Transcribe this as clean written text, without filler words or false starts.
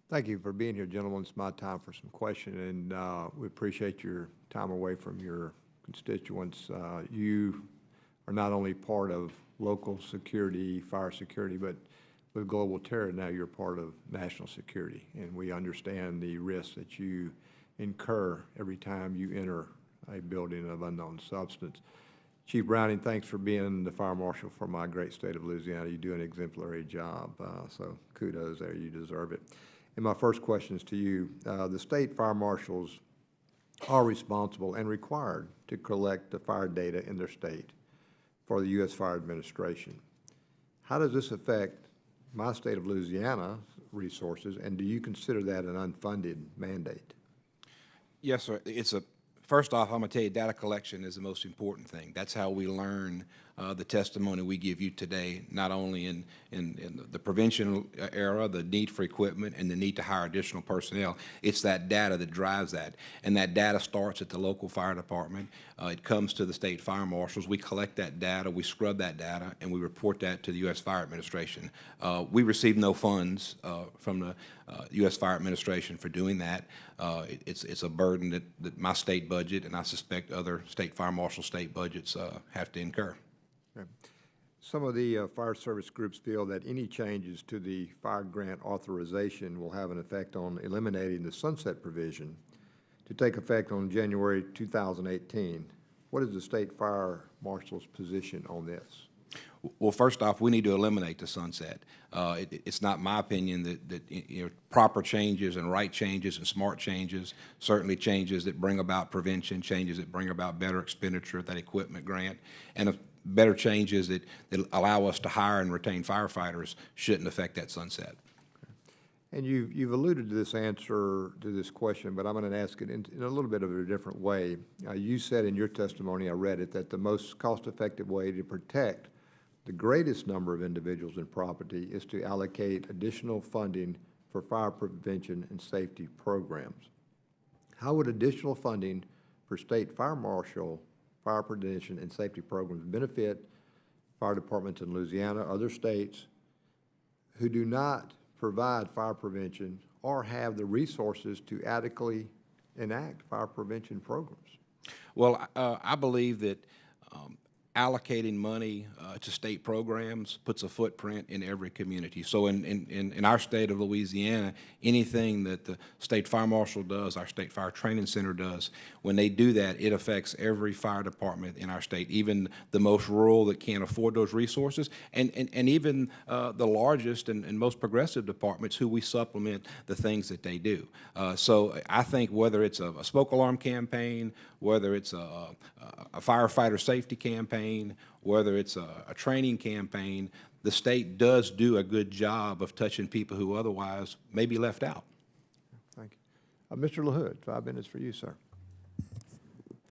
Thank you for being here, gentlemen. It's my time for some question, and we appreciate your time away from your constituents. You are not only part of local security, fire security, but with global terror, now you're part of national security, and we understand the risks that you incur every time you enter a building of unknown substance. Chief Browning, thanks for being the fire marshal for my great state of Louisiana. You do an exemplary job, so kudos there. You deserve it. And my first question is to you. The state fire marshals are responsible and required to collect the fire data in their state for the U.S. Fire Administration. How does this affect my state of Louisiana's resources, and do you consider that an unfunded mandate? Yes, sir. First off, I'm going to tell you data collection is the most important thing. That's how we learn the testimony we give you today, not only in the prevention era, the need for equipment, and the need to hire additional personnel. It's that data that drives that. And that data starts at the local fire department. It comes to the state fire marshals. We collect that data, we scrub that data, and we report that to the U.S. Fire Administration. We receive no funds from the U.S. Fire Administration for doing that. It's a burden that my state budget, and I suspect other state fire marshal state budgets have to incur. Okay. Some of the fire service groups feel that any changes to the fire grant authorization will have an effect on eliminating the sunset provision to take effect on January 2018. What is the state fire marshal's position on this? Well, first off, we need to eliminate the sunset. It's not my opinion that proper changes and right changes and smart changes, certainly changes that bring about prevention, changes that bring about better expenditure of that equipment grant, and better changes that allow us to hire and retain firefighters shouldn't affect that sunset. And you've alluded to this answer to this question, but I'm going to ask it in a little bit of a different way. You said in your testimony, I read it, that the most cost-effective way to protect the greatest number of individuals and property is to allocate additional funding for fire prevention and safety programs. How would additional funding for state fire marshal, fire prevention, and safety programs benefit fire departments in Louisiana, other states who do not provide fire prevention or have the resources to adequately enact fire prevention programs? Well, I believe that allocating money to state programs puts a footprint in every community. So in our state of Louisiana, anything that the state fire marshal does, our state fire training center does, when they do that, it affects every fire department in our state, even the most rural that can't afford those resources, and even the largest and most progressive departments who we supplement the things that they do. So I think whether it's a smoke alarm campaign, whether it's a firefighter safety campaign, whether it's a training campaign, the state does do a good job of touching people who otherwise may be left out. Thank you. Mr. LaHood, 5 minutes for you, sir.